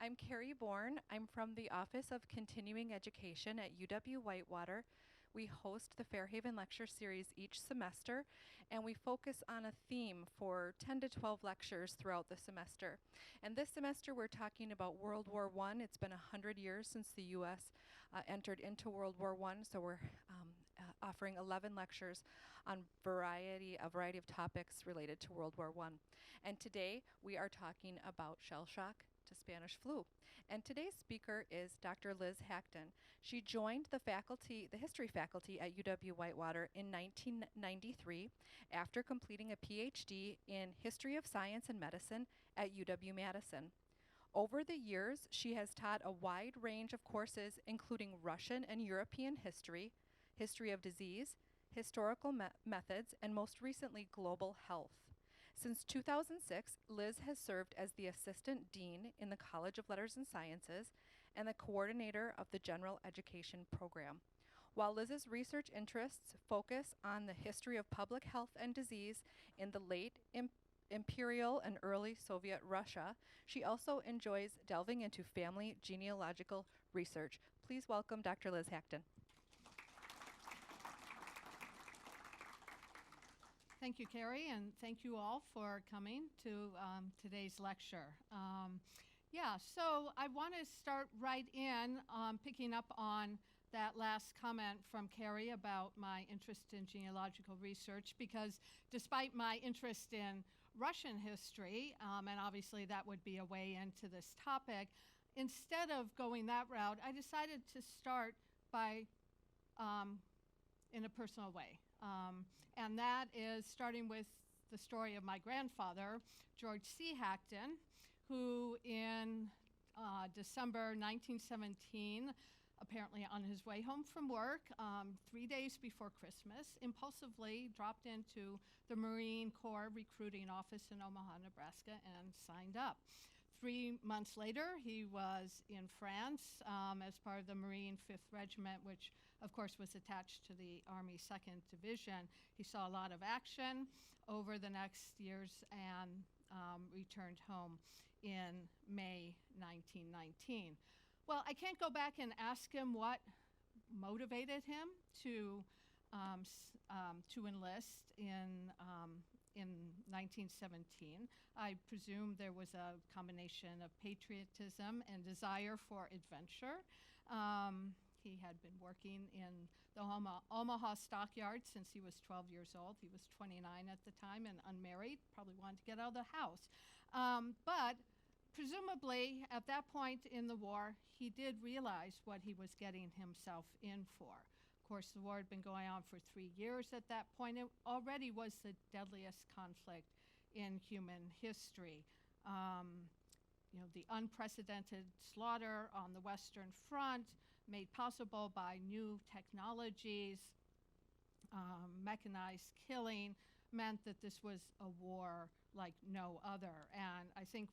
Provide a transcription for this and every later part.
I'm Carrie Bourne. I'm from the Office of Continuing Education at UW-Whitewater. We host the Fairhaven Lecture Series each semester, and we focus on a theme for 10 to 12 lectures throughout the semester. And this semester we're talking about World War I. It's been 100 years since the U.S. Entered into World War I, so we're offering 11 lectures on a variety of topics related to World War I. And today we are talking about shell shock to Spanish flu. And today's speaker is Dr. Liz Hackton. She joined the history faculty at UW-Whitewater in 1993 after completing a PhD in history of science and medicine at UW-Madison. Over the years, she has taught a wide range of courses, including Russian and European history, history of disease, historical methods, and most recently, global health. Since 2006, Liz has served as the Assistant Dean in the College of Letters and Sciences and the coordinator of the General Education Program. While Liz's research interests focus on the history of public health and disease in the late Imperial and early Soviet Russia, she also enjoys delving into family genealogical research. Please welcome Dr. Liz Hackton. Thank you, Carrie, and thank you all for coming to today's lecture. So I want to start right in picking up on that last comment from Carrie about my interest in genealogical research, because despite my interest in Russian history, and obviously that would be a way into this topic, instead of going that route, I decided to start by in a personal way. And that is starting with the story of my grandfather, George C. Hackton, who in December 1917, apparently on his way home from work, 3 days before Christmas, impulsively dropped into the Marine Corps recruiting office in Omaha, Nebraska, and signed up. 3 months later, he was in France as part of the Marine 5th Regiment, which, of course, was attached to the Army 2nd Division. He saw a lot of action over the next years and returned home in May 1919. Well, I can't go back and ask him what motivated him to enlist in 1917. I presume there was a combination of patriotism and desire for adventure. He had been working in the Omaha stockyard since he was 12 years old. He was 29 at the time and unmarried, probably wanted to get out of the house. But presumably, at that point in the war, he did realize what he was getting himself in for. Of course, the war had been going on for 3 years at that point. It already was the deadliest conflict in human history. The unprecedented slaughter on the Western Front, made possible by new technologies, mechanized killing, meant that this was a war like no other. And I think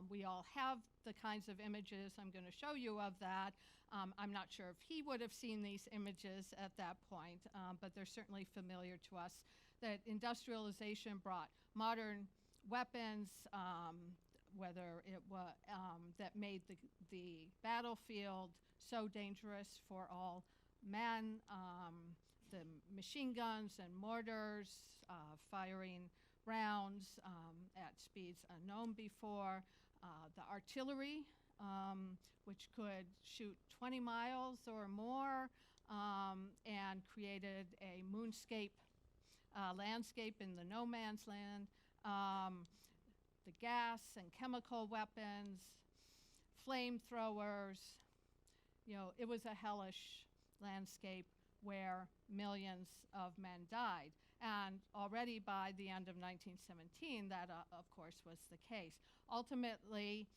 we all have the kinds of images I'm going to show you of that. I'm not sure if he would have seen these images at that point, but they're certainly familiar to us, that industrialization brought modern weapons, whether it was that made the battlefield so dangerous for all men, the machine guns and mortars, firing rounds at speeds unknown before, the artillery, which could shoot 20 miles or more, and created a moonscape landscape in the no man's land, the gas and chemical weapons, flamethrowers. It was a hellish landscape where millions of men died. And already by the end of 1917, that, of course, was the case. Ultimately,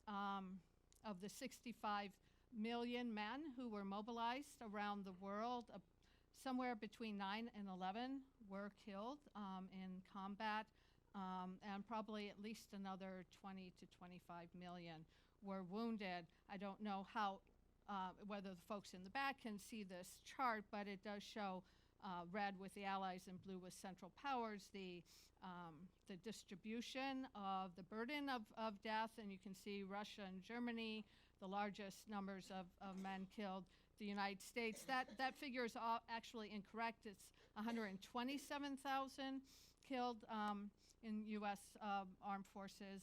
of the 65 million men who were mobilized around the world, somewhere between 9 and 11 were killed in combat, and probably at least another 20 to 25 million were wounded. I don't know how whether the folks in the back can see this chart, but it does show red with the Allies and blue with Central Powers, the distribution of the burden of death, and you can see Russia and Germany, the largest numbers of men killed. The United States, that figure is actually incorrect. It's 127,000 killed in U.S. Armed Forces,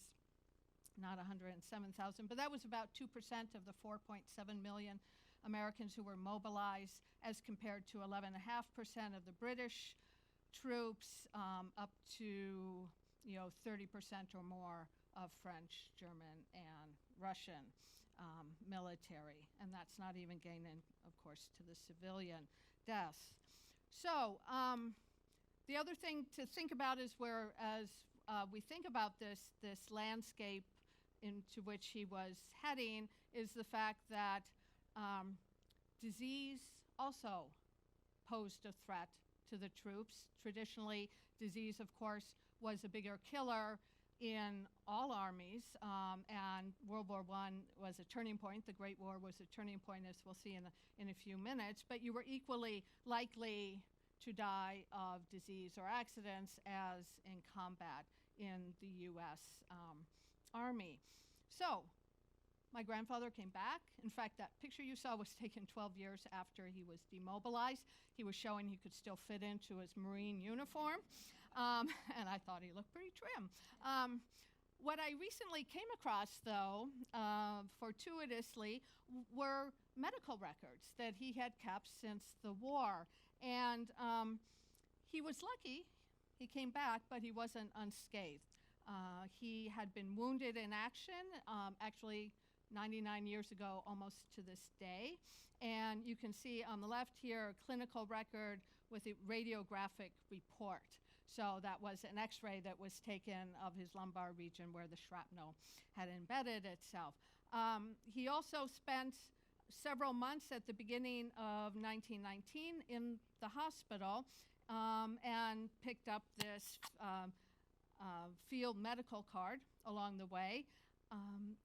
not 107,000, but that was about 2% of the 4.7 million Americans who were mobilized, as compared to 11.5% of the British troops, up to 30% or more of French, German, and Russian military, and that's not even getting in, of course, to the civilian deaths. So the other thing to think about is as we think about this landscape into which he was heading, is the fact that disease also posed a threat to the troops. Traditionally, disease, of course, was a bigger killer in all armies, and World War I was a turning point. The Great War was a turning point, as we'll see in a few minutes, but you were equally likely to die of disease or accidents as in combat in the U.S. Army. So my grandfather came back. In fact, that picture you saw was taken 12 years after he was demobilized. He was showing he could still fit into his Marine uniform, and I thought he looked pretty trim. What I recently came across, though, fortuitously, were medical records that he had kept since the war. And he was lucky. He came back, but he wasn't unscathed. He had been wounded in action, actually 99 years ago, almost to this day. And you can see on the left here a clinical record with a radiographic report. So that was an x-ray that was taken of his lumbar region where the shrapnel had embedded itself. He also spent several months at the beginning of 1919 in the hospital, and picked up this field medical card along the way.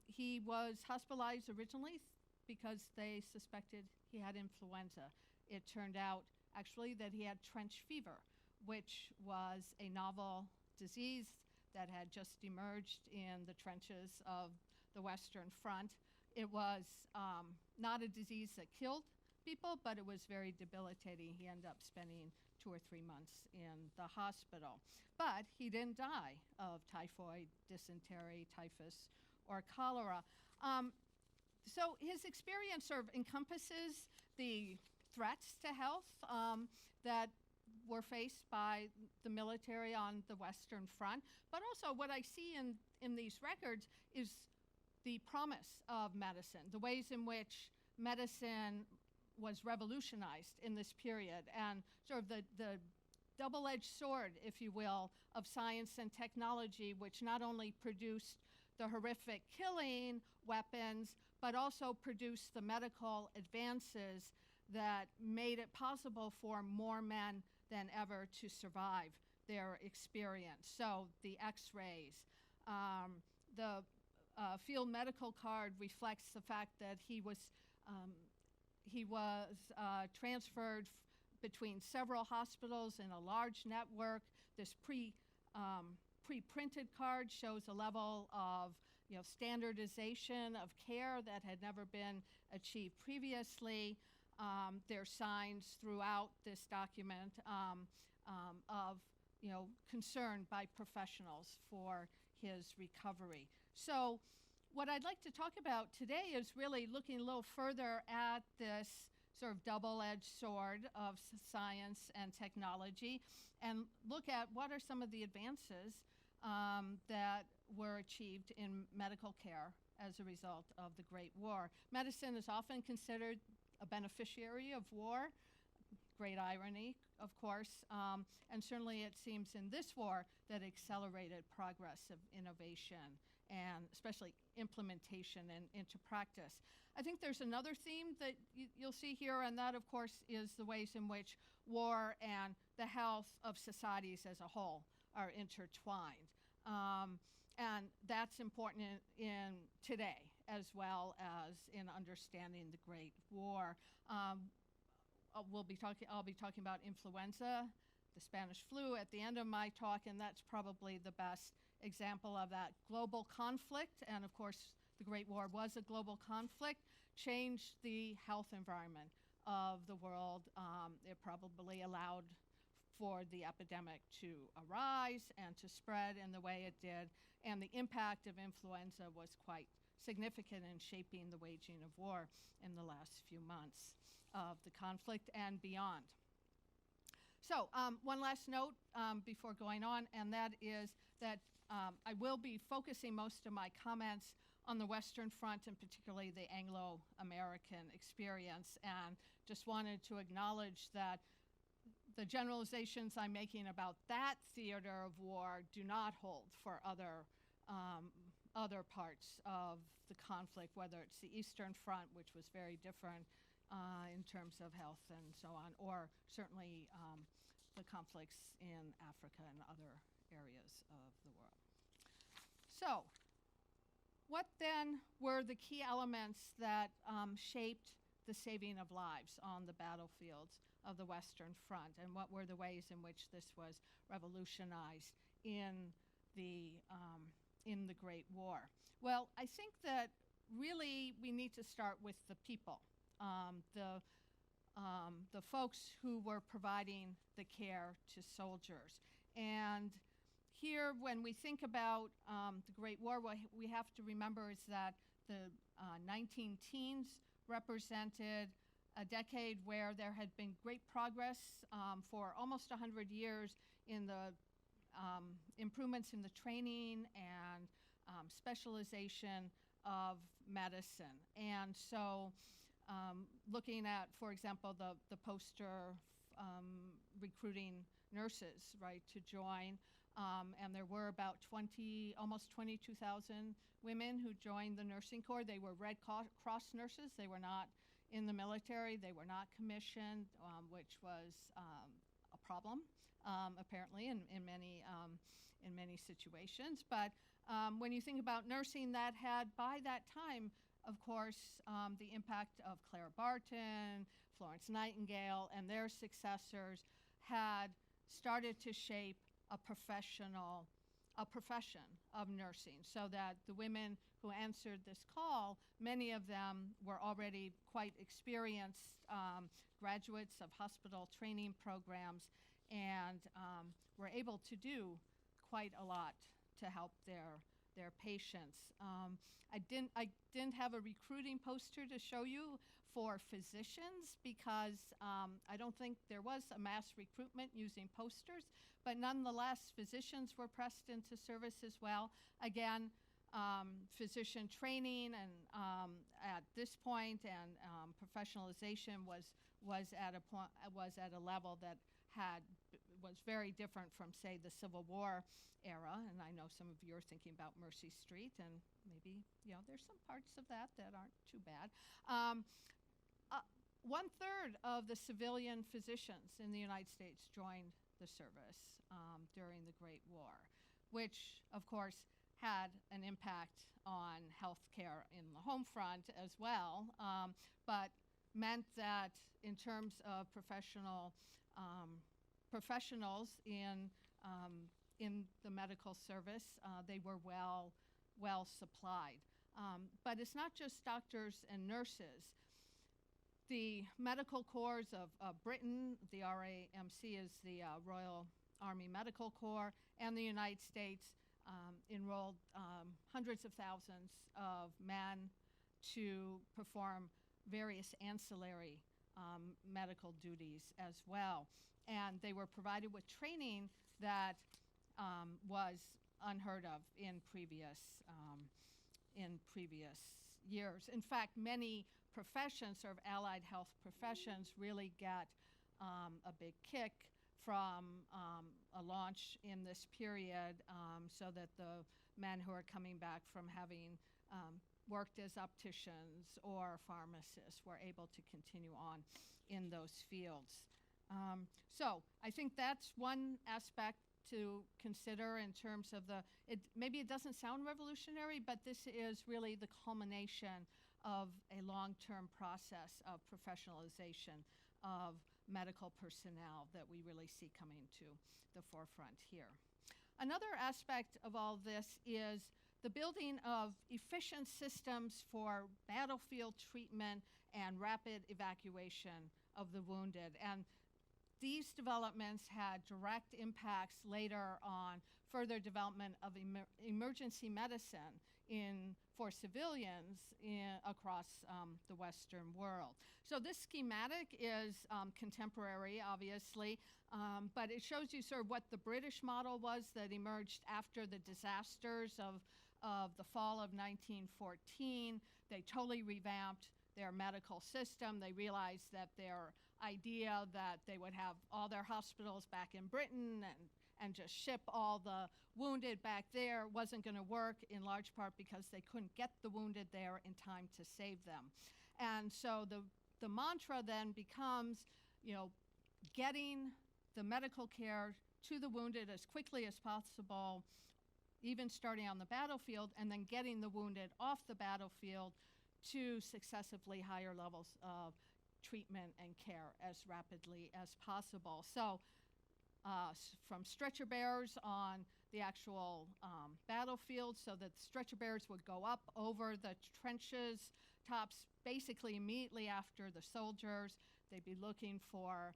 He was hospitalized originally because they suspected he had influenza. It turned out actually that he had trench fever, which was a novel disease that had just emerged in the trenches of the Western Front. It was not a disease that killed people, but it was very debilitating. He ended up spending 2 or 3 months in the hospital. But he didn't die of typhoid, dysentery, typhus, or cholera. So his experience sort of encompasses the threats to health that were faced by the military on the Western Front. But also what I see in these records is the promise of medicine, the ways in which medicine was revolutionized in this period, and sort of the double-edged sword, if you will, of science and technology, which not only produced the horrific killing weapons, but also produced the medical advances that made it possible for more men than ever to survive their experience. So the x-rays, the field medical card reflects the fact that he was transferred between several hospitals in a large network. This pre-printed card shows a level of standardization of care that had never been achieved previously. There's signs throughout this document of concern by professionals for his recovery. So what I'd like to talk about today is really looking a little further at this sort of double-edged sword of science and technology, and look at what are some of the advances that were achieved in medical care as a result of the Great War. Medicine is often considered a beneficiary of war. Great irony, of course, and certainly it seems in this war that accelerated progress of innovation and especially implementation and into practice. I think there's another theme that you'll see here, and that, of course, is the ways in which war and the health of societies as a whole are intertwined. And that's important in today as well as in understanding the Great War. I'll be talking about influenza, the Spanish flu at the end of my talk, and that's probably the best example of that global conflict. And of course, the Great War was a global conflict, changed the health environment of the world. It probably allowed for the epidemic to arise and to spread in the way it did. And the impact of influenza was quite significant in shaping the waging of war in the last few months of the conflict and beyond. So one last note before going on, and that is that I will be focusing most of my comments on the Western Front, and particularly the Anglo-American experience, and just wanted to acknowledge that the generalizations I'm making about that theater of war do not hold for other parts of the conflict, whether it's the Eastern Front, which was very different in terms of health and so on, or certainly the conflicts in Africa and other areas of the world. So, what then were the key elements that shaped the saving of lives on the battlefields of the Western Front, and what were the ways in which this was revolutionized in the Great War? Well, I think that really we need to start with the people, the folks who were providing the care to soldiers. And here, when we think about the Great War, what we have to remember is that the 19 teens represented a decade where there had been great progress for almost 100 years in the improvements in the training and specialization of medicine. And so looking at, for example, the poster recruiting nurses, right, to join, and there were about almost 22,000 women who joined the nursing corps. They were Red Cross nurses. They were not in the military. They were not commissioned, which was a problem, apparently, in many situations. But when you think about nursing, that had, by that time, of course, the impact of Clara Barton, Florence Nightingale, and their successors had started to shape a profession of nursing, so that the women who answered this call, many of them were already quite experienced graduates of hospital training programs, and were able to do quite a lot to help their patients. I didn't have a recruiting poster to show you for physicians because I don't think there was a mass recruitment using posters, but nonetheless, physicians were pressed into service as well. Again, physician training and at this point, and professionalization was at a level that was very different from, say, the Civil War era. And I know some of you are thinking about Mercy Street, and maybe there's some parts of that aren't too bad. 1/3 of the civilian physicians in the United States joined the service during the Great War, which, of course, had an impact on health care in the home front as well, but meant that in terms of professionals in the medical service, they were well supplied. But it's not just doctors and nurses. The medical corps of Britain, the RAMC is the Royal Army Medical Corps, and the United States enrolled hundreds of thousands of men to perform various ancillary medical duties as well. And they were provided with training that was unheard of in previous years. In fact, many professions, sort of allied health professions, really get a big kick from a launch in this period, so that the men who are coming back from having worked as opticians or pharmacists were able to continue on in those fields. So I think that's one aspect to consider in terms of maybe it doesn't sound revolutionary, but this is really the culmination of a long-term process of professionalization of medical personnel that we really see coming to the forefront here. Another aspect of all this is the building of efficient systems for battlefield treatment and rapid evacuation of the wounded. And these developments had direct impacts later on further development of emergency medicine for civilians across the Western world. So this schematic is contemporary, obviously, but it shows you sort of what the British model was that emerged after the disasters of the fall of 1914. They totally revamped their medical system. They realized that their idea that they would have all their hospitals back in Britain and just ship all the wounded back there wasn't going to work, in large part because they couldn't get the wounded there in time to save them. And so the mantra then becomes, getting the medical care to the wounded as quickly as possible, even starting on the battlefield, and then getting the wounded off the battlefield to successively higher levels of treatment and care as rapidly as possible. So from stretcher bearers on the actual battlefield, so that stretcher bearers would go up over the trenches tops basically immediately after the soldiers. They'd be looking for,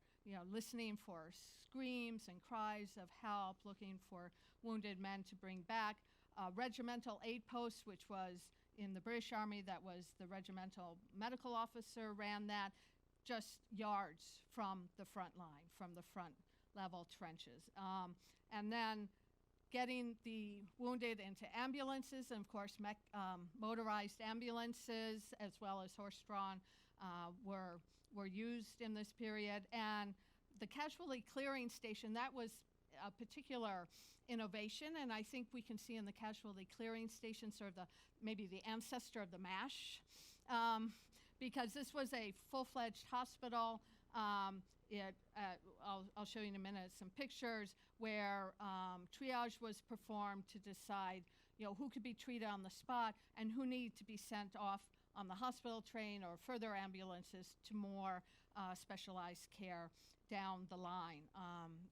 listening for screams and cries of help, looking for wounded men to bring back. Regimental aid posts, which was in the British Army, that was the regimental medical officer ran that, just yards from the front line, from the front level trenches. And then getting the wounded into ambulances, and of course motorized ambulances as well as horse-drawn were used in this period. And the casualty clearing station, that was a particular innovation, and I think we can see in the casualty clearing station sort of maybe the ancestor of the MASH, because this was a full-fledged hospital. I'll show you in a minute some pictures where triage was performed to decide, who could be treated on the spot and who needed to be sent off on the hospital train or further ambulances to more specialized care down the line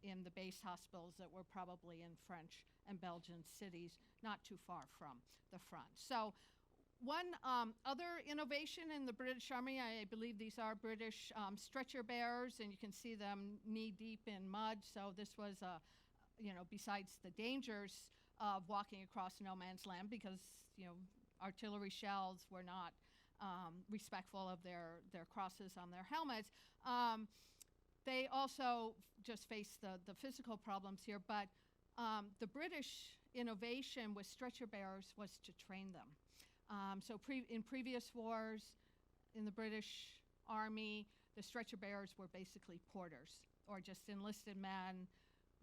in the base hospitals that were probably in French and Belgian cities, not too far from the front. So one other innovation in the British Army, I believe these are British stretcher bearers, and you can see them knee deep in mud. So this was, besides the dangers of walking across no man's land, because, artillery shells were not respectful of their crosses on their helmets, they also just faced the physical problems here. But the British innovation with stretcher bearers was to train them. So in previous wars in the British Army, the stretcher bearers were basically porters or just enlisted men,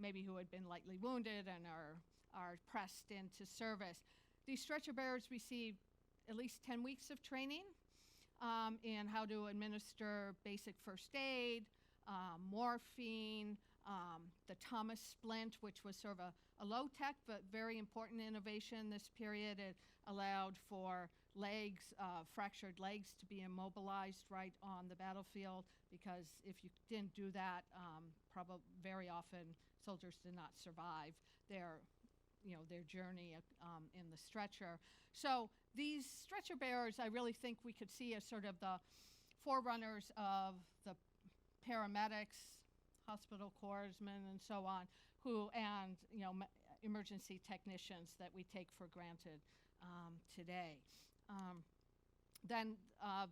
maybe who had been lightly wounded and are pressed into service. These stretcher bearers received at least 10 weeks of training in how to administer basic first aid, morphine, the Thomas splint, which was sort of a low-tech but very important innovation in this period. It allowed for fractured legs to be immobilized right on the battlefield, because if you didn't do that, very often soldiers did not survive their journey in the stretcher. So these stretcher bearers, I really think we could see as sort of the forerunners of the paramedics, hospital corpsmen, and so on, and emergency technicians that we take for granted today. Then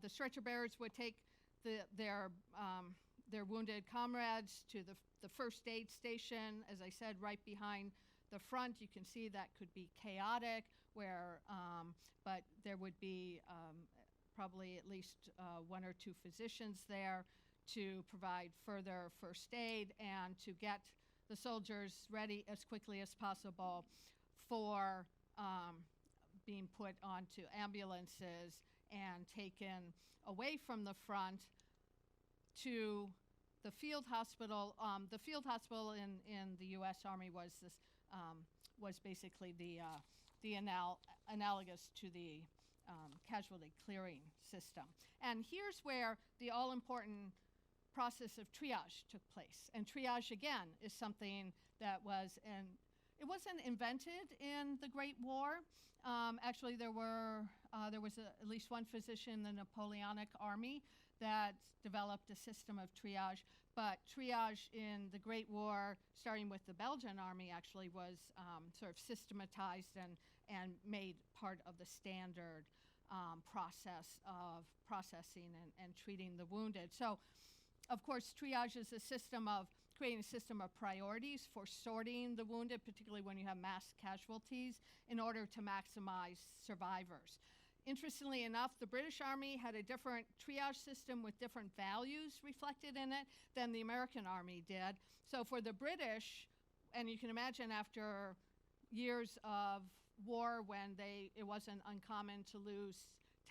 the stretcher bearers would take their wounded comrades to the first aid station, as I said, right behind the front. You can see that could be chaotic, but there would be probably at least one or two physicians there to provide further first aid and to get the soldiers ready as quickly as possible for being put onto ambulances and taken away from the front to the field hospital. The field hospital in the U.S. Army was basically the analogous to the casualty clearing system. And here's where the all-important process of triage took place. And triage, again, is something that it wasn't invented in the Great War. Actually, there was at least one physician in the Napoleonic Army that developed a system of triage. But triage in the Great War, starting with the Belgian Army, actually was sort of systematized and made part of the standard process of processing and treating the wounded. So, of course, triage is creating a system of priorities for sorting the wounded, particularly when you have mass casualties, in order to maximize survivors. Interestingly enough, the British Army had a different triage system with different values reflected in it than the American Army did. So for the British, and you can imagine after years of war when it wasn't uncommon to lose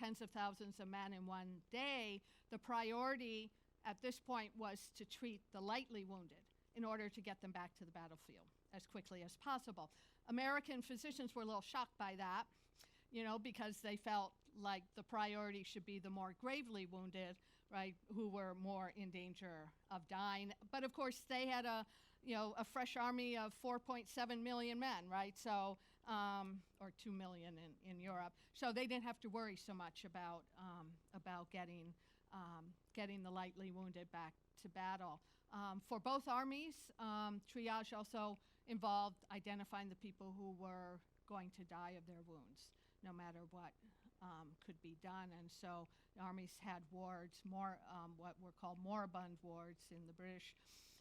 tens of thousands of men in one day, the priority at this point was to treat the lightly wounded in order to get them back to the battlefield as quickly as possible. American physicians were a little shocked by that, because they felt like the priority should be the more gravely wounded, right, who were more in danger of dying. But of course, they had a fresh army of 4.7 million men, right? So, or 2 million in Europe. So they didn't have to worry so much about getting the lightly wounded back to battle. For both armies, triage also involved identifying the people who were going to die of their wounds, no matter what could be done. And so the armies had wards, what were called moribund wards in the British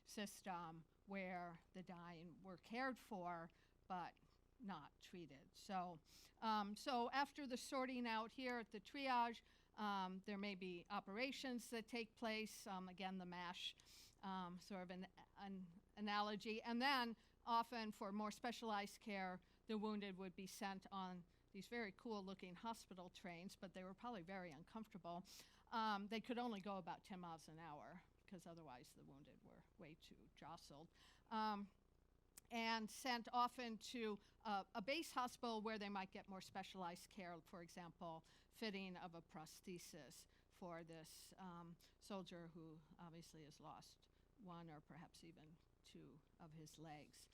system, where the dying were cared for but not treated. So, so after the sorting out here at the triage, there may be operations that take place. Again, the MASH sort of an analogy. And then often for more specialized care, the wounded would be sent on these very cool-looking hospital trains, but they were probably very uncomfortable. They could only go about 10 miles an hour because otherwise the wounded were way too jostled. And sent often to a base hospital where they might get more specialized care, for example, fitting of a prosthesis for this soldier who obviously has lost one or perhaps even two of his legs.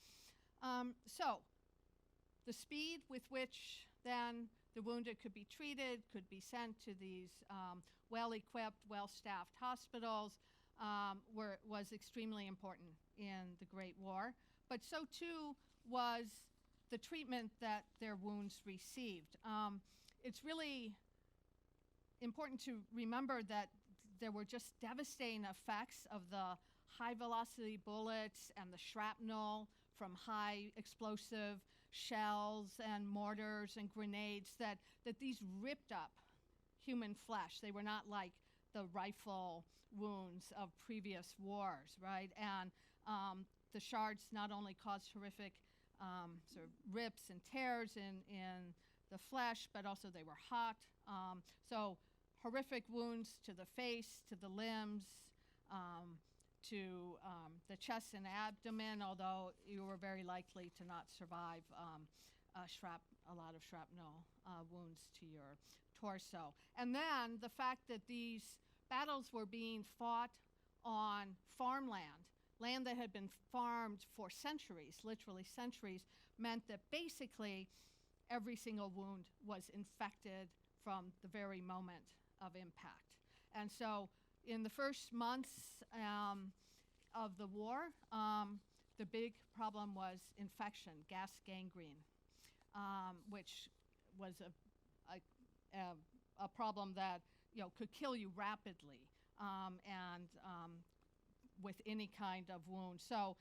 So the speed with which then the wounded could be treated, could be sent to these well-equipped, well-staffed hospitals was extremely important in the Great War. But so too was the treatment that their wounds received. It's really important to remember that there were just devastating effects of the high-velocity bullets and the shrapnel from high explosive shells and mortars and grenades that these ripped up human flesh. They were not like the rifle wounds of previous wars, right? And the shards not only caused horrific sort of rips and tears in the flesh, but also they were hot. So horrific wounds to the face, to the limbs, to the chest and abdomen, although you were very likely to not survive a lot of shrapnel wounds to your torso. And then the fact that these battles were being fought on farmland, land that had been farmed for centuries, literally centuries, meant that basically every single wound was infected from the very moment of impact. And so in the first months of the war, the big problem was infection, gas gangrene, which was a problem that could kill you rapidly and with any kind of wound. So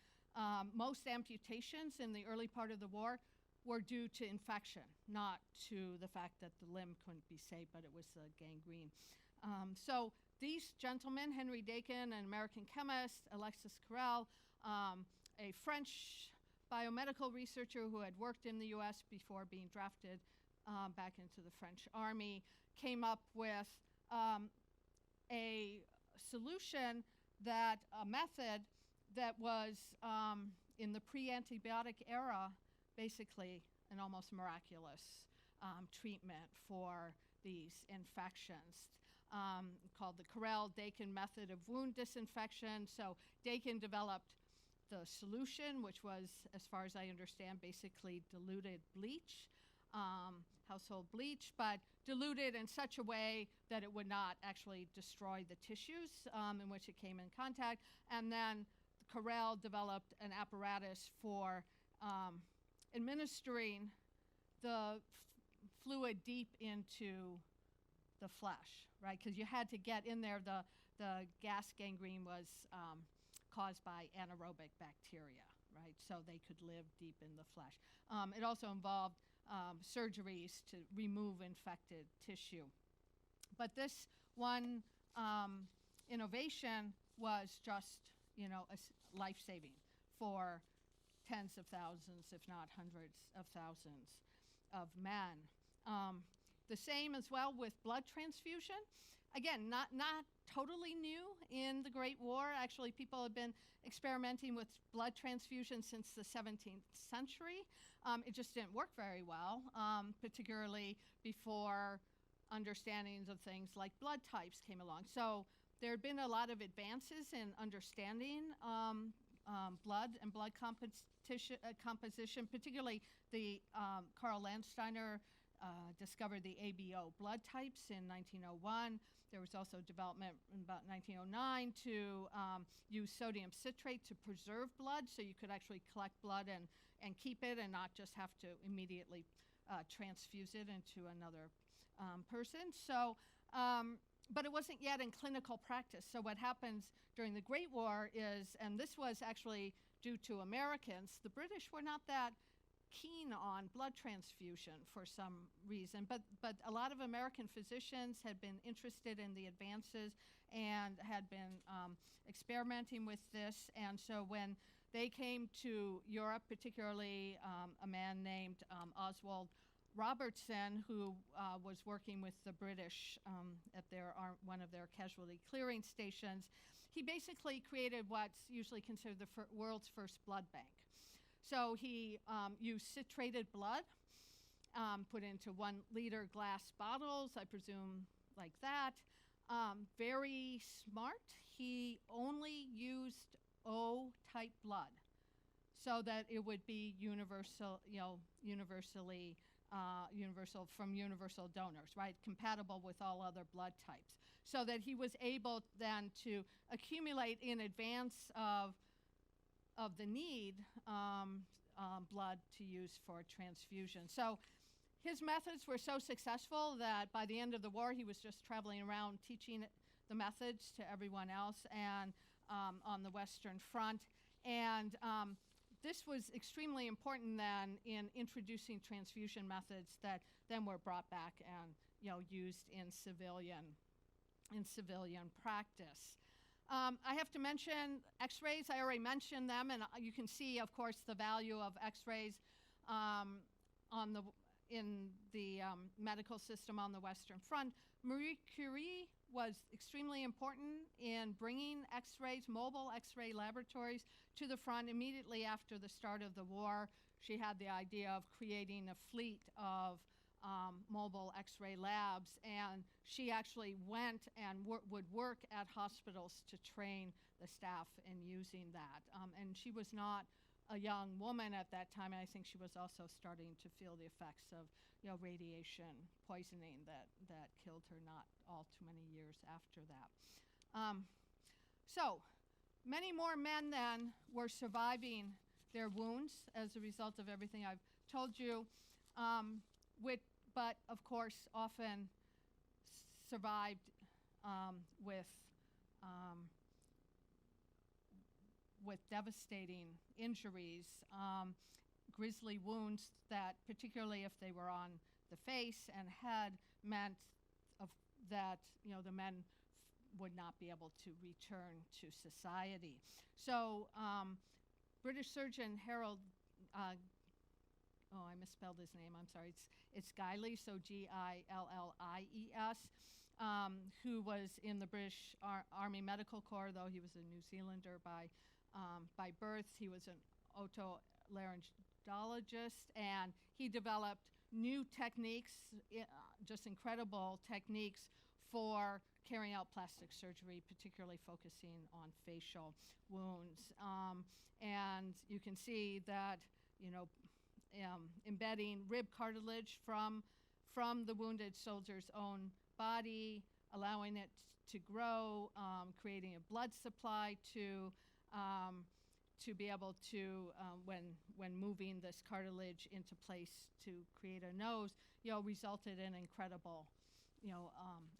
most amputations in the early part of the war were due to infection, not to the fact that the limb couldn't be saved, but it was the gangrene. So these gentlemen, Henry Dakin, an American chemist, Alexis Carrel, a French biomedical researcher who had worked in the US before being drafted back into the French army, came up with a solution, a method that was in the pre-antibiotic era, basically an almost miraculous treatment for these infections. called the Carrel-Dakin method of wound disinfection. So Dakin developed the solution, which was, as far as I understand, basically diluted bleach, household bleach, but diluted in such a way that it would not actually destroy the tissues in which it came in contact. And then Carrel developed an apparatus for administering the fluid deep into the flesh, right? Because you had to get in there. The gas gangrene was caused by anaerobic bacteria, right? So they could live deep in the flesh. It also involved surgeries to remove infected tissue. But this one innovation was just, life-saving for tens of thousands, if not hundreds of thousands of men. The same as well with blood transfusion. Again, not totally new in the Great War. Actually, people have been experimenting with blood transfusion since the 17th century. It just didn't work very well, particularly before understandings of things like blood types came along. So there had been a lot of advances in understanding blood and blood composition, particularly the Carl Landsteiner discovered the ABO blood types in 1901. There was also development in about 1909 to use sodium citrate to preserve blood, so you could actually collect blood and keep it and not just have to immediately transfuse it into another person. So, but it wasn't yet in clinical practice. So what happens during the Great War is, and this was actually due to Americans, the British were not that keen on blood transfusion for some reason, but a lot of American physicians had been interested in the advances and had been experimenting with this. And so when they came to Europe, particularly a man named Oswald Robertson, who was working with the British at one of their casualty clearing stations, he basically created what's usually considered the world's first blood bank. So he used citrated blood, put into 1 liter glass bottles, I presume like that. Very smart. He only used O-type blood so that it would be universal, universally universal from universal donors, right? Compatible with all other blood types. So that he was able then to accumulate in advance of the need blood to use for transfusion. So his methods were so successful that by the end of the war, he was just traveling around teaching the methods to everyone else and on the Western Front. And this was extremely important then in introducing transfusion methods that then were brought back and used in civilian practice. I have to mention X-rays. I already mentioned them, and you can see, of course, the value of X-rays in the medical system on the Western Front. Marie Curie was extremely important in bringing X-rays, mobile X-ray laboratories, to the front immediately after the start of the war. She had the idea of creating a fleet of mobile X-ray labs, and she actually went and would work at hospitals to train the staff in using that. And she was not a young woman at that time, and I think she was also starting to feel the effects of radiation poisoning that killed her not all too many years after that. So many more men then were surviving their wounds as a result of everything I've told you, but of course often survived with devastating injuries, grisly wounds that, particularly if they were on the face and head, meant that the men would not be able to return to society. So British surgeon Harold, I misspelled his name, I'm sorry, it's Gillies, so Gillies, who was in the British Army Medical Corps, though he was a New Zealander by birth. He was an otolaryngologist, and he developed new techniques, just incredible techniques for carrying out plastic surgery, particularly focusing on facial wounds. And you can see that, embedding rib cartilage from the wounded soldier's own body, allowing it to grow, creating a blood supply to be able to, when moving this cartilage into place to create a nose, resulted in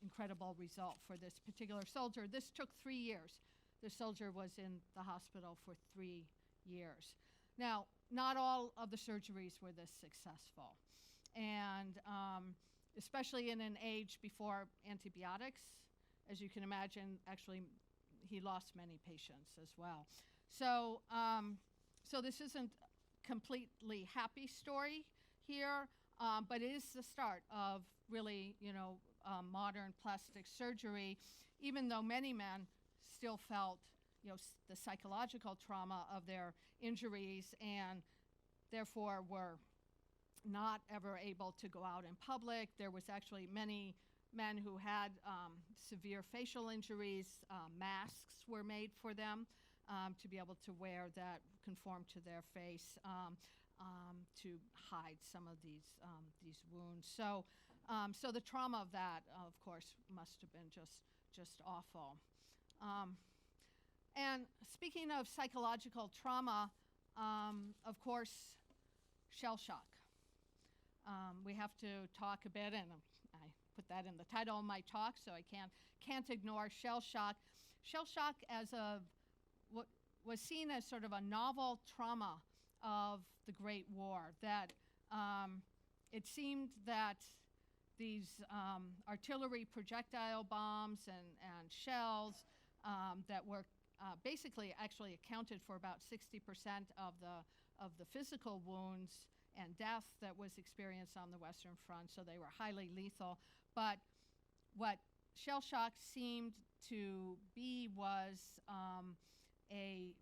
incredible result for this particular soldier. This took 3 years. The soldier was in the hospital for 3 years. Now, not all of the surgeries were this successful. And especially in an age before antibiotics, as you can imagine, actually, he lost many patients as well. So, so this isn't completely happy story here, but it is the start of really, modern plastic surgery, even though many men still felt, the psychological trauma of their injuries and therefore were not ever able to go out in public. There was actually many men who had severe facial injuries. Masks were made for them to be able to wear that conform to their face to hide some of these wounds. So, so the trauma of that, of course, must have been just awful. And speaking of psychological trauma, of course, shell shock. We have to talk a bit, and I put that in the title of my talk, so I can't ignore shell shock. Shell shock as what was seen as sort of a novel trauma of the Great War, that it seemed that these artillery projectile bombs and shells that were basically actually accounted for about 60% of the physical wounds and death that was experienced on the Western Front, so they were highly lethal. But what shell shock seemed to be was a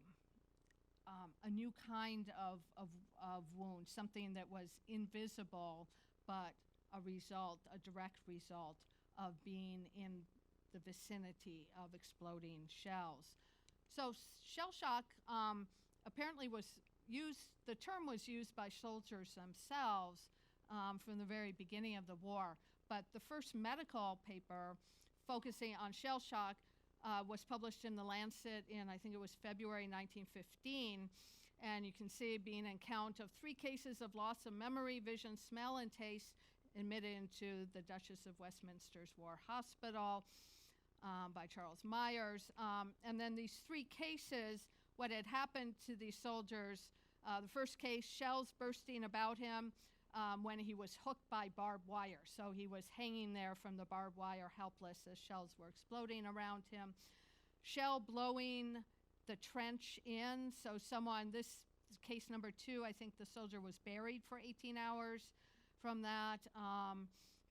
new kind of wound, something that was invisible, but a direct result of being in the vicinity of exploding shells. So shell shock apparently was used, the term was used by soldiers themselves from the very beginning of the war, but the first medical paper focusing on shell shock was published in the Lancet in, I think it was February 1915, and you can see being an account of 3 cases of loss of memory, vision, smell, and taste admitted into the Duchess of Westminster's War Hospital by Charles Myers. And then these 3 cases, what had happened to these soldiers, the first case, shells bursting about him when he was hooked by barbed wire. So he was hanging there from the barbed wire, helpless as shells were exploding around him. Shell blowing the trench in. So this case number 2, I think the soldier was buried for 18 hours from that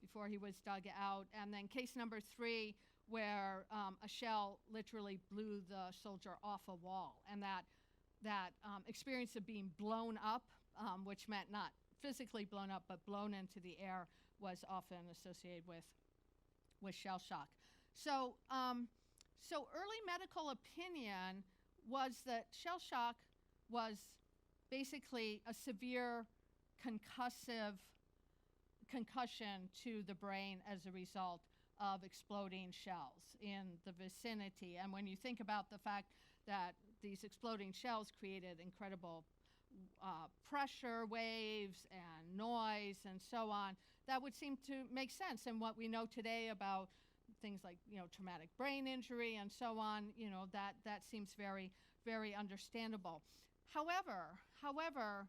before he was dug out. And then case number 3, where a shell literally blew the soldier off a wall. And that experience of being blown up, which meant not physically blown up, but blown into the air, was often associated with shell shock. So, so early medical opinion was that shell shock was basically a severe concussion to the brain as a result of exploding shells in the vicinity. And when you think about the fact that these exploding shells created incredible pressure waves and noise and so on, that would seem to make sense. And what we know today about things like, traumatic brain injury and so on, that seems very, very understandable. However,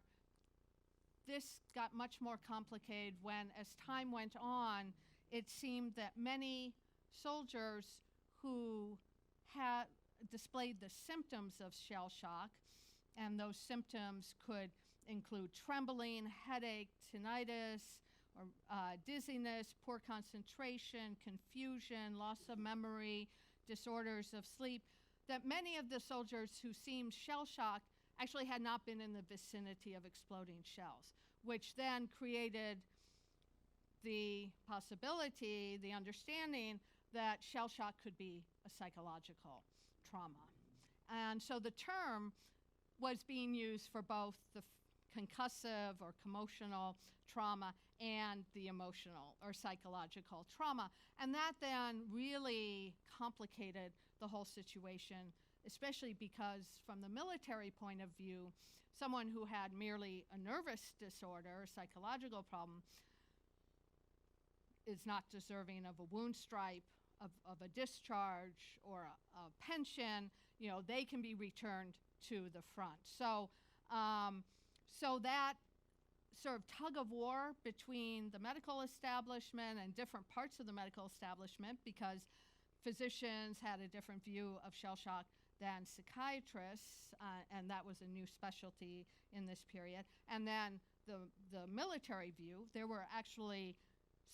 this got much more complicated when, as time went on, it seemed that many soldiers who had displayed the symptoms of shell shock, and those symptoms could include trembling, headache, tinnitus, or dizziness, poor concentration, confusion, loss of memory, disorders of sleep, that many of the soldiers who seemed shell shocked actually had not been in the vicinity of exploding shells, which then created the possibility, the understanding that shell shock could be a psychological trauma. And so the term was being used for both the concussive or commotional trauma and the emotional or psychological trauma. And that then really complicated the whole situation, especially because from the military point of view, someone who had merely a nervous disorder or psychological problem is not deserving of a wound stripe, of a discharge, or a pension. You know, they can be returned to the front. So, so that sort of tug of war between the medical establishment and different parts of the medical establishment, because physicians had a different view of shell shock than psychiatrists, and that was a new specialty in this period. And then the military view, there were actually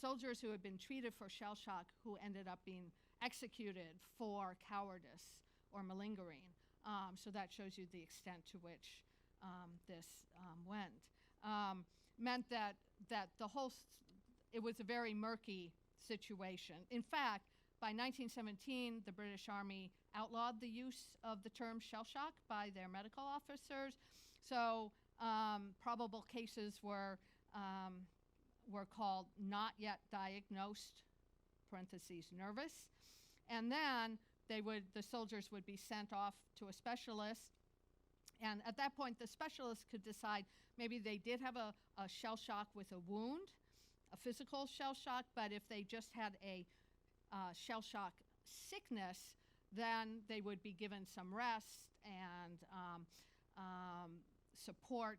soldiers who had been treated for shell shock who ended up being executed for cowardice or malingering. So that shows you the extent to which this went. Meant that the whole, it was a very murky situation. In fact, by 1917, the British Army outlawed the use of the term shell shock by their medical officers. So probable cases were called not yet diagnosed, parentheses, nervous. And then the soldiers would be sent off to a specialist. And at that point, the specialist could decide maybe they did have a shell shock with a wound, a physical shell shock, but if they just had a shell shock sickness, then they would be given some rest and support,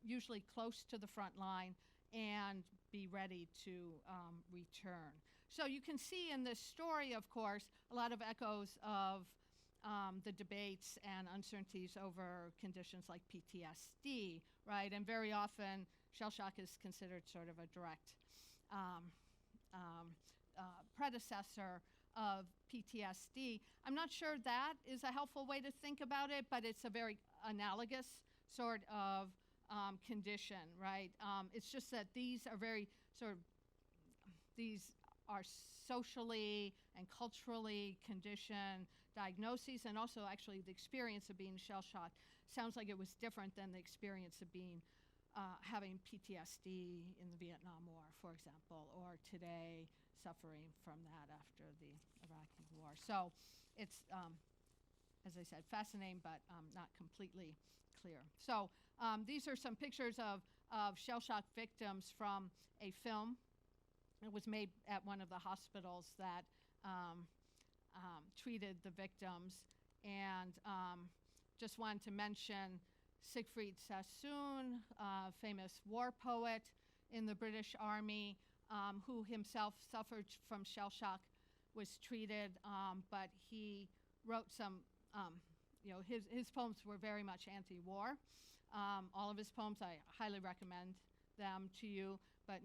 usually close to the front line, and be ready to return. So you can see in this story, of course, a lot of echoes of the debates and uncertainties over conditions like PTSD, right? And very often, shell shock is considered sort of a direct predecessor of PTSD. I'm not sure that is a helpful way to think about it, but it's a very analogous sort of condition, right? It's just that these are very these are socially and culturally conditioned diagnoses, and also actually the experience of being shell-shocked sounds like it was different than the experience of being having PTSD in the Vietnam War, for example, or today suffering from that after the Iraqi War. So it's, as I said, fascinating, but not completely clear. So these are some pictures of shell shock victims from a film. It was made at one of the hospitals that treated the victims. And just wanted to mention Siegfried Sassoon, famous war poet in the British Army, who himself suffered from shell shock, was treated, but he wrote some, his poems were very much anti-war. All of his poems, I highly recommend them to you, but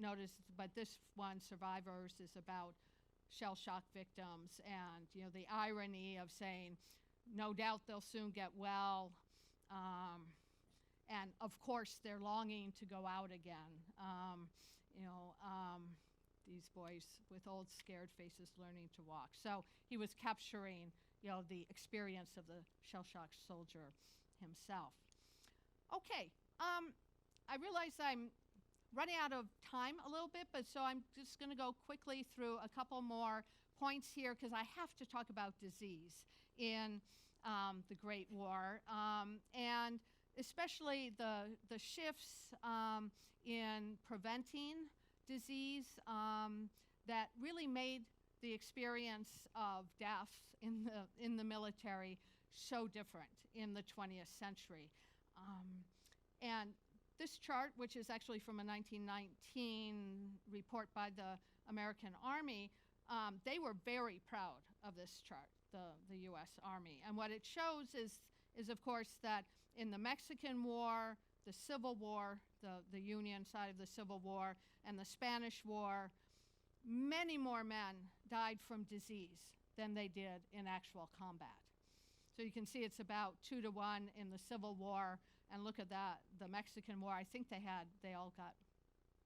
this one, Survivors, is about shell shock victims, and the irony of saying, no doubt they'll soon get well, and of course they're longing to go out again. These boys with old scared faces learning to walk. So he was capturing the experience of the shell-shocked soldier himself. Okay, I realize I'm running out of time a little bit, but so I'm just going to go quickly through a couple more points here, because I have to talk about disease in the Great War, and especially the shifts in preventing disease that really made the experience of death in the military so different in the 20th century. And this chart, which is actually from a 1919 report by the American Army, they were very proud of this chart, the U.S. Army. And what it shows is of course, that in the Mexican War, the Civil War, the Union side of the Civil War, and the Spanish War, many more men died from disease than they did in actual combat. So you can see it's about 2 to 1 in the Civil War, and look at that, the Mexican War, I think they all got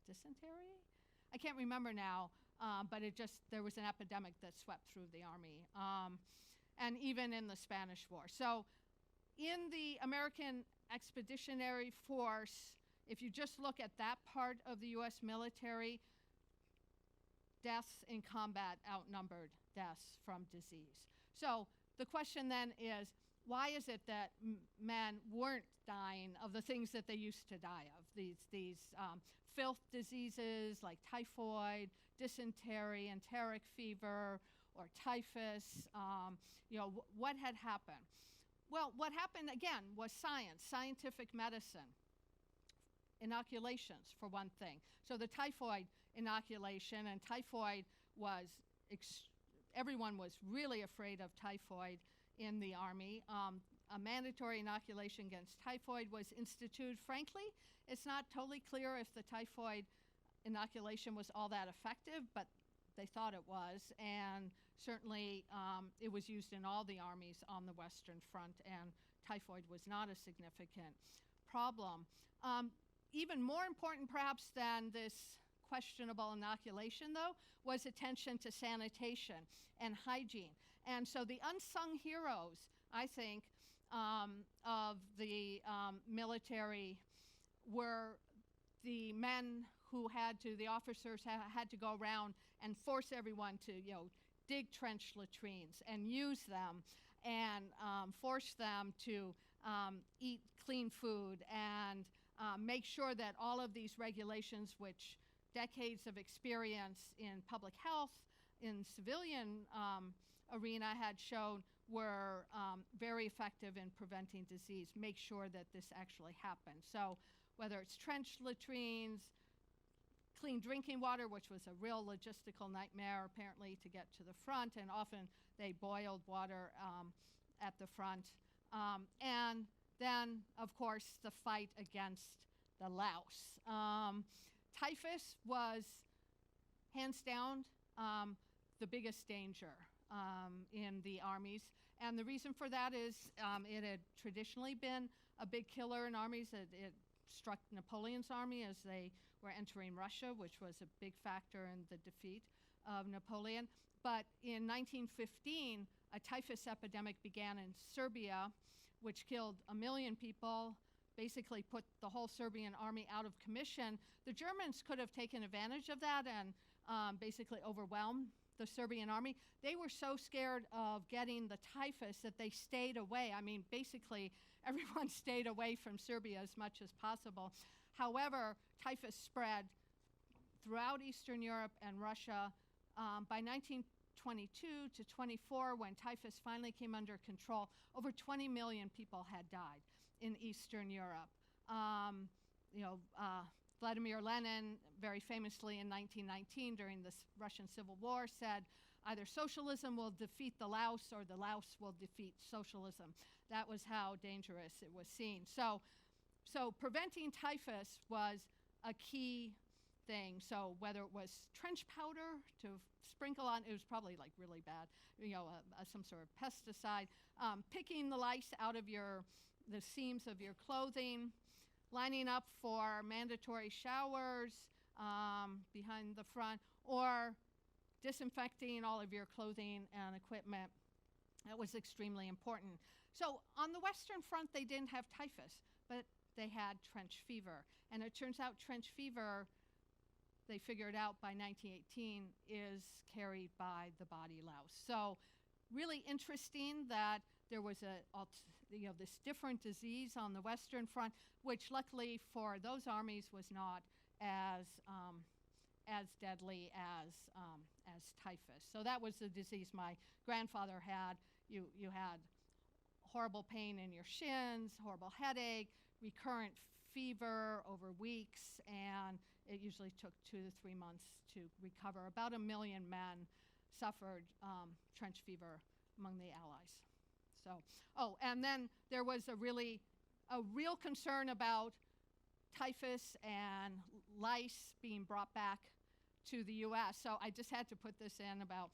dysentery? I can't remember now, but there was an epidemic that swept through the Army, and even in the Spanish War. So in the American Expeditionary Force, if you just look at that part of the U.S. military, deaths in combat outnumbered deaths from disease. So the question then is, why is it that men weren't dying of the things that they used to die of? These filth diseases like typhoid, dysentery, enteric fever, or typhus. What had happened? Well, what happened, again, was science, scientific medicine. Inoculations, for one thing. So the typhoid inoculation, and typhoid was, everyone was really afraid of typhoid in the Army. A mandatory inoculation against typhoid was instituted. Frankly, it's not totally clear if the typhoid inoculation was all that effective, but they thought it was, and certainly it was used in all the armies on the Western Front, and typhoid was not a significant problem. Even more important perhaps than this questionable inoculation, though, was attention to sanitation and hygiene. And so the unsung heroes, I think, of the military were the men who the officers had to go around and force everyone to, dig trench latrines and use them, and force them to eat clean food, and make sure that all of these regulations, which decades of experience in public health, in civilian arena had shown were very effective in preventing disease, make sure that this actually happened. So whether it's trench latrines, clean drinking water, which was a real logistical nightmare apparently to get to the front, and often they boiled water at the front. And then, of course, the fight against the louse. Typhus was, hands down, the biggest danger in the armies. And the reason for that is it had traditionally been a big killer in armies. It struck Napoleon's army as they were entering Russia, which was a big factor in the defeat of Napoleon. But in 1915, a typhus epidemic began in Serbia, which killed 1 million people, basically put the whole Serbian army out of commission. The Germans could have taken advantage of that and basically overwhelmed the Serbian army. They were so scared of getting the typhus that they stayed away. I mean, basically, everyone stayed away from Serbia as much as possible. However, typhus spread throughout Eastern Europe and Russia. By 1922 to 24, when typhus finally came under control, over 20 million people had died in Eastern Europe. Vladimir Lenin, very famously in 1919 during the Russian Civil War, said, either socialism will defeat the louse or the louse will defeat socialism. That was how dangerous it was seen. So preventing typhus was a key thing. So whether it was trench powder to sprinkle on, it was probably like really bad, some sort of pesticide, picking the lice out of the seams of your clothing, lining up for mandatory showers behind the front, or disinfecting all of your clothing and equipment. That was extremely important. So on the Western Front, they didn't have typhus, but they had trench fever. And it turns out trench fever, they figured out by 1918, is carried by the body louse. So really interesting that there was this different disease on the Western Front, which luckily for those armies was not as deadly as typhus. So that was the disease my grandfather had. You had horrible pain in your shins, horrible headache, recurrent fever over weeks, and it usually took 2 to 3 months to recover. About 1 million men suffered trench fever among the Allies. So, and then there was a real concern about typhus and lice being brought back to the U.S. So I just had to put this in about,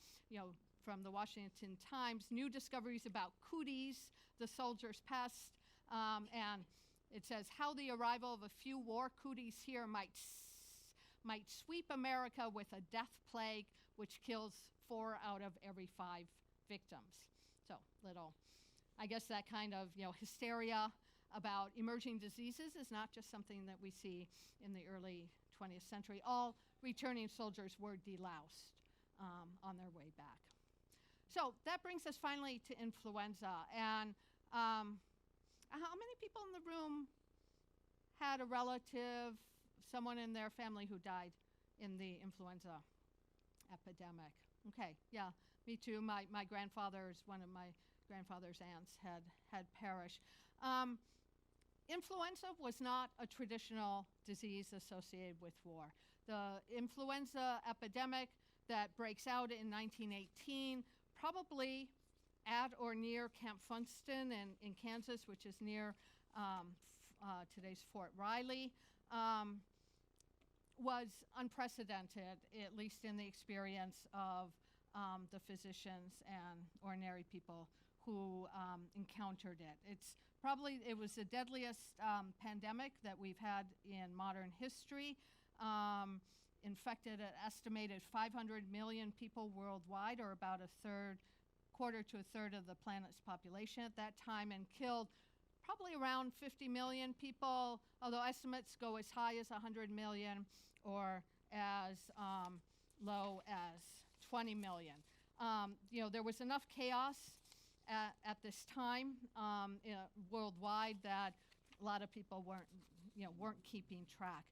from the Washington Times, new discoveries about cooties, the soldier's pest, and it says how the arrival of a few war cooties here might sweep America with a death plague which kills 4 out of every 5 victims. So I guess that kind of hysteria about emerging diseases is not just something that we see in the early 20th century. All returning soldiers were deloused on their way back. So that brings us finally to influenza. And how many people in the room had a relative, someone in their family who died in the influenza epidemic? Okay, yeah, me too. My grandfather's, one of my grandfather's aunts had perished. Influenza was not a traditional disease associated with war. The influenza epidemic that breaks out in 1918, probably at or near Camp Funston in Kansas, which is near today's Fort Riley, was unprecedented, at least in the experience of the physicians and ordinary people who encountered it. It was the deadliest pandemic that we've had in modern history. Infected an estimated 500 million people worldwide, or about quarter to a third of the planet's population at that time, and killed probably around 50 million people, although estimates go as high as 100 million or as low as 20 million. There was enough chaos at this time worldwide that a lot of people weren't keeping track.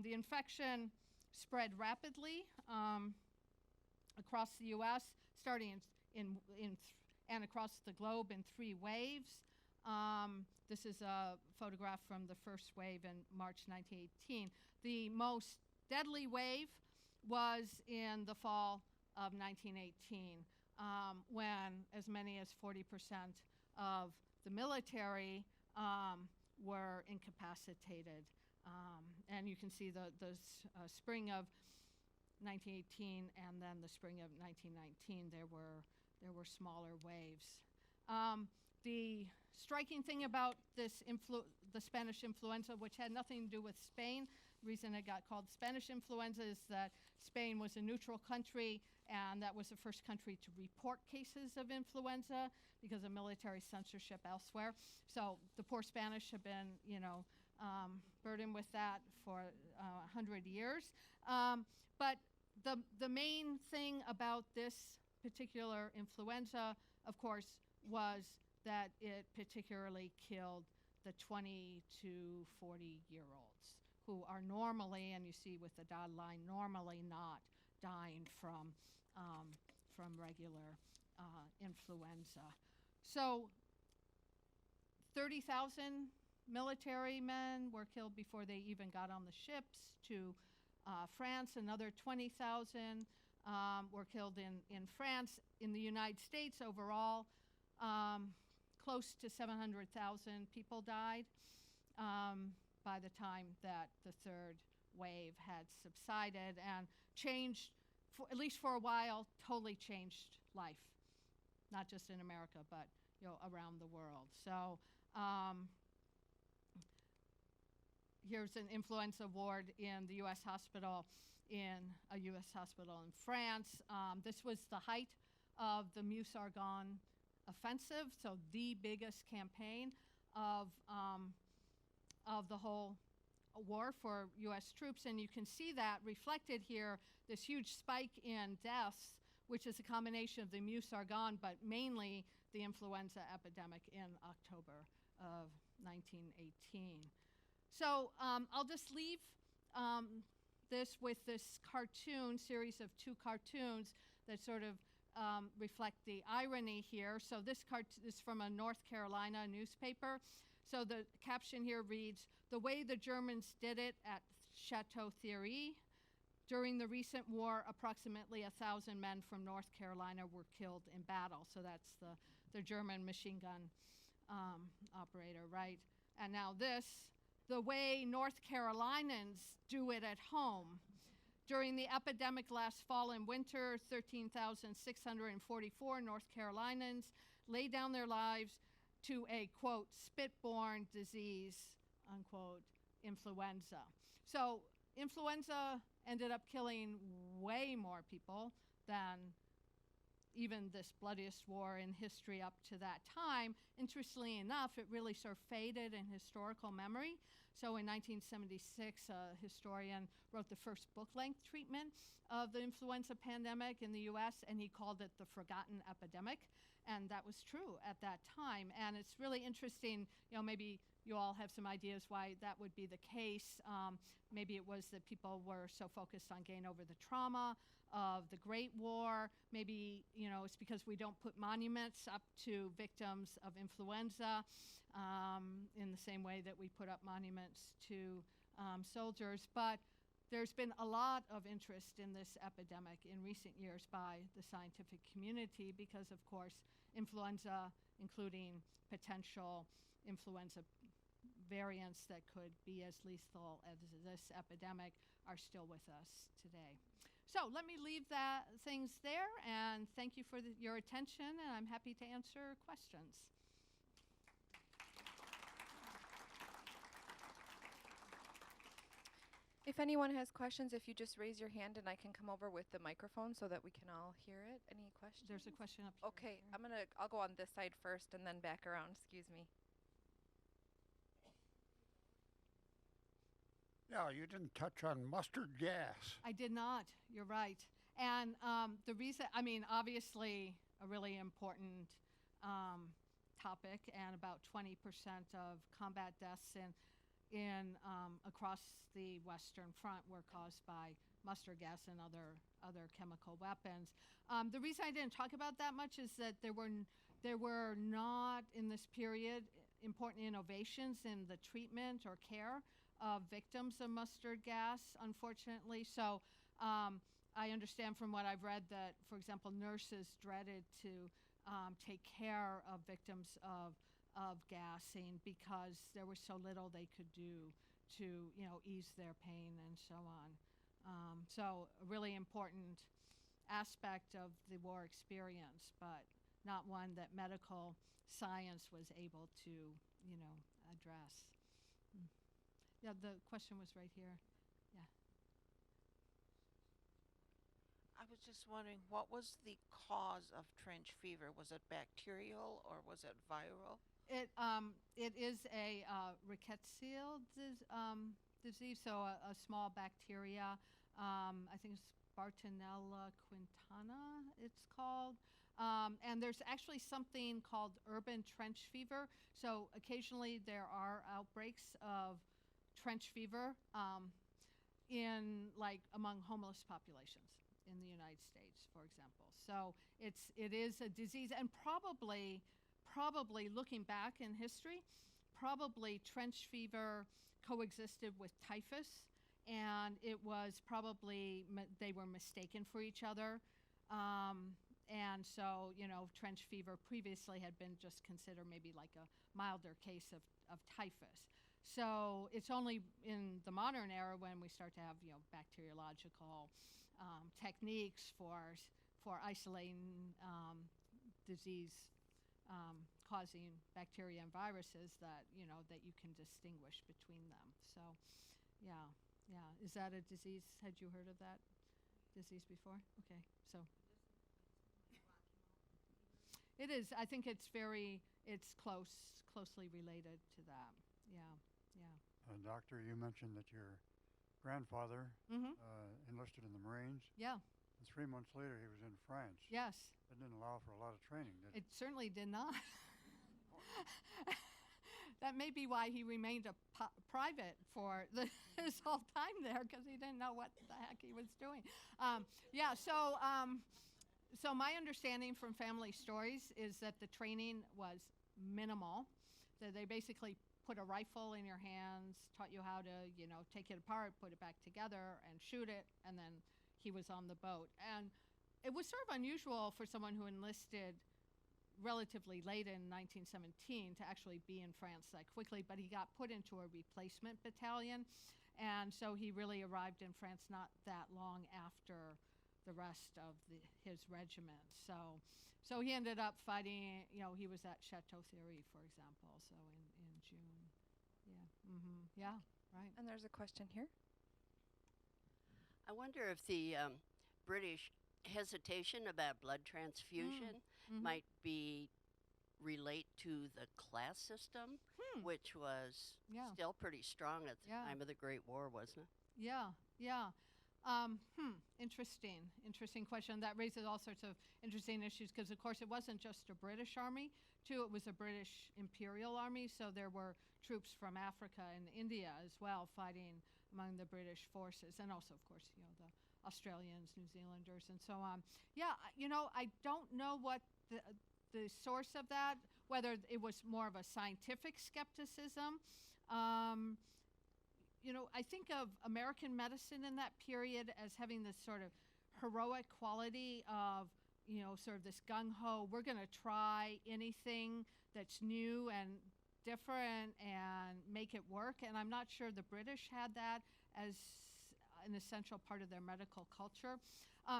The infection spread rapidly across the U.S., starting and across the globe in 3 waves. This is a photograph from the first wave in March 1918. The most deadly wave was in the fall of 1918, when as many as 40% of the military were incapacitated. And you can see the spring of 1918 and then the spring of 1919, there were smaller waves. The striking thing about the Spanish influenza, which had nothing to do with Spain, the reason it got called Spanish influenza is that Spain was a neutral country, and that was the first country to report cases of influenza because of military censorship elsewhere. So the poor Spanish have been, burdened with that for 100 years. But the main thing about this particular influenza, of course, was that it particularly killed the 20 to 40-year-olds who are normally, and you see with the dotted line, normally not dying from regular influenza. So 30,000 military men were killed before they even got on the ships to France. Another 20,000 were killed in France. In the United States overall, close to 700,000 people died by the time that the third wave had subsided, and changed, at least for a while, totally changed life, not just in America, but around the world. So here's an influenza ward in the U.S. hospital, in a U.S. hospital in France. This was the height of the Meuse-Argonne offensive, so the biggest campaign of the whole war for U.S. troops. And you can see that reflected here, this huge spike in deaths, which is a combination of the Meuse-Argonne, but mainly the influenza epidemic in October of 1918. So I'll just leave this with this cartoon, series of 2 cartoons that sort of reflect the irony here. So this is from a North Carolina newspaper. So the caption here reads, "The way the Germans did it at Chateau Thierry. During the recent war, approximately 1,000 men from North Carolina were killed in battle." So that's the German machine gun operator, right? And now this, "The way North Carolinians do it at home. During the epidemic last fall and winter, 13,644 North Carolinians laid down their lives to a, quote, spit-borne disease, unquote, influenza." So influenza ended up killing way more people than even this bloodiest war in history up to that time. Interestingly enough, it really sort of faded in historical memory. So in 1976, a historian wrote the first book-length treatment of the influenza pandemic in the US, and he called it the Forgotten Epidemic. And that was true at that time. And it's really interesting, maybe you all have some ideas why that would be the case. Maybe it was that people were so focused on getting over the trauma of the Great War. Maybe, it's because we don't put monuments up to victims of influenza in the same way that we put up monuments to soldiers. But there's been a lot of interest in this epidemic in recent years by the scientific community because, of course, influenza, including potential influenza variants that could be as lethal as this epidemic, are still with us today. So let me leave things there, and thank you for your attention, and I'm happy to answer questions. If anyone has questions, if you just raise your hand and I can come over with the microphone so that we can all hear it. Any questions? There's a question up here. Okay, I'll go on this side first and then back around, excuse me. Yeah, you didn't touch on mustard gas. I did not. You're right. And the reason, obviously a really important topic, and about 20% of combat deaths in across the Western Front were caused by mustard gas and other chemical weapons. The reason I didn't talk about that much is that there were not in this period important innovations in the treatment or care of victims of mustard gas, unfortunately. So I understand from what I've read that, for example, nurses dreaded to take care of victims of gassing because there was so little they could do to ease their pain and so on. So a really important aspect of the war experience, but not one that medical science was able to address. Yeah, the question was right here. Yeah. I was just wondering, what was the cause of trench fever? Was it bacterial or was it viral? It is a rickettsial disease, so a small bacteria. I think it's Bartonella quintana, it's called. And there's actually something called urban trench fever. So occasionally there are outbreaks of trench fever among homeless populations in the United States, for example. So it is a disease, and probably looking back in history, probably trench fever coexisted with typhus, and it was probably they were mistaken for each other. And so, trench fever previously had been just considered maybe like a milder case of typhus. So it's only in the modern era when we start to have, bacteriological techniques for isolating disease causing bacteria and viruses that you can distinguish between them. So, yeah. Is that a disease? Had you heard of that disease before? Okay, so. It is. I think it's closely related to that. Yeah. Doctor, you mentioned that your grandfather enlisted in the Marines. Yeah. And 3 months later, he was in France. Yes. That didn't allow for a lot of training, did it? It certainly did not. That may be why he remained a private for his whole time there, because he didn't know what the heck he was doing. So my understanding from family stories is that the training was minimal, that they basically put a rifle in your hands, taught you how to, take it apart, put it back together, and shoot it, and then he was on the boat. And it was sort of unusual for someone who enlisted relatively late in 1917 to actually be in France that quickly, but he got put into a replacement battalion, and so he really arrived in France not that long after the rest of his regiment. So he ended up fighting, he was at Chateau Thierry, for example, so in June. Yeah. Yeah, right. And there's a question here. I wonder if the British hesitation about blood transfusion Mm-hmm. might be relate to the class system, Hmm. which was Yeah. still pretty strong at the Yeah. time of the Great War, wasn't it? Yeah, yeah. Interesting question. That raises all sorts of interesting issues because, of course, it wasn't just a British army, too. It was a British Imperial Army, so there were troops from Africa and India as well fighting among the British forces, and also, of course, the Australians, New Zealanders, and so on. Yeah, I don't know what the source of that, whether it was more of a scientific skepticism. Um, I think of American medicine in that period as having this sort of heroic quality of, sort of this gung ho, we're going to try anything that's new and different and make it work. And I'm not sure the British had that as an essential part of their medical culture.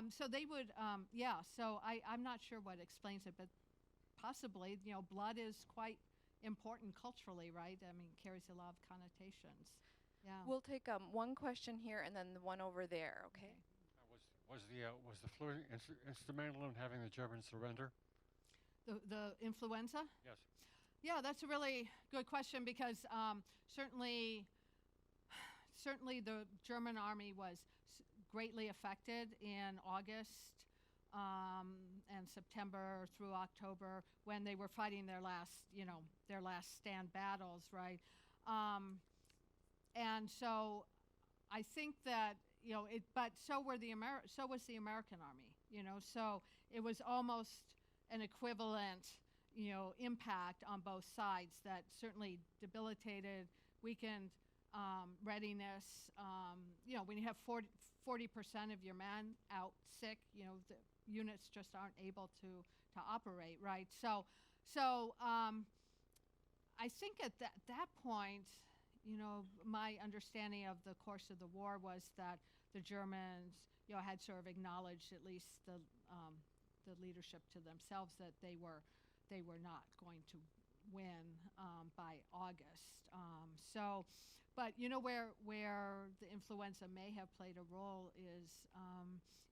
So they would, so I'm not sure what explains it, but possibly, blood is quite important culturally, right? I mean, carries a lot of connotations. Yeah. We'll take one question here and then the one over there, okay? Was the flu instrumental in having the Germans surrender? The influenza? Yes. Yeah, that's a really good question because certainly the German army was greatly affected in August and September through October when they were fighting their last stand battles, right? And so I think that but so was the American army, so it was almost an equivalent impact on both sides that certainly debilitated, weakened readiness. When you have 40% of your men out sick, the units just aren't able to operate, right? So I think at that point, my understanding of the course of the war was that the Germans, had sort of acknowledged, at least the leadership to themselves, that they were not going to win by August. But where the influenza may have played a role is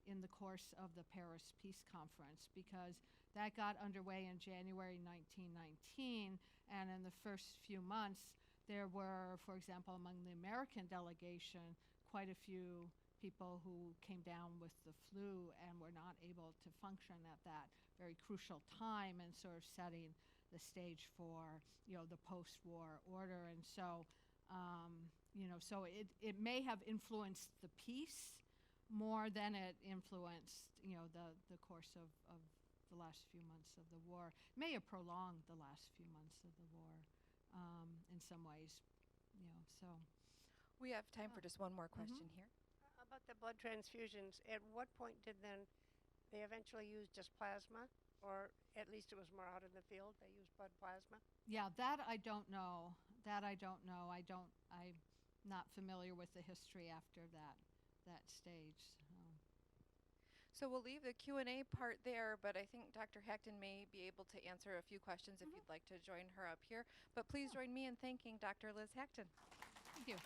in the course of the Paris Peace Conference, because that got underway in January 1919, and in the first few months, there were, for example, among the American delegation, quite a few people who came down with the flu and were not able to function at that very crucial time, and sort of setting the stage for, the post-war order. And so, so it may have influenced the peace more than it influenced, the course of the last few months of the war. It may have prolonged the last few months of the war. In some ways, so. We have time for just one more question here. About the blood transfusions, at what point did then they eventually use just plasma? Or at least it was more out in the field, they used blood plasma? Yeah, that I don't know. I'm not familiar with the history after that stage. So we'll leave the Q&A part there, but I think Dr. Hackton may be able to answer a few questions if you'd like to join her up here. But please join me in thanking Dr. Liz Hackton. Thank you.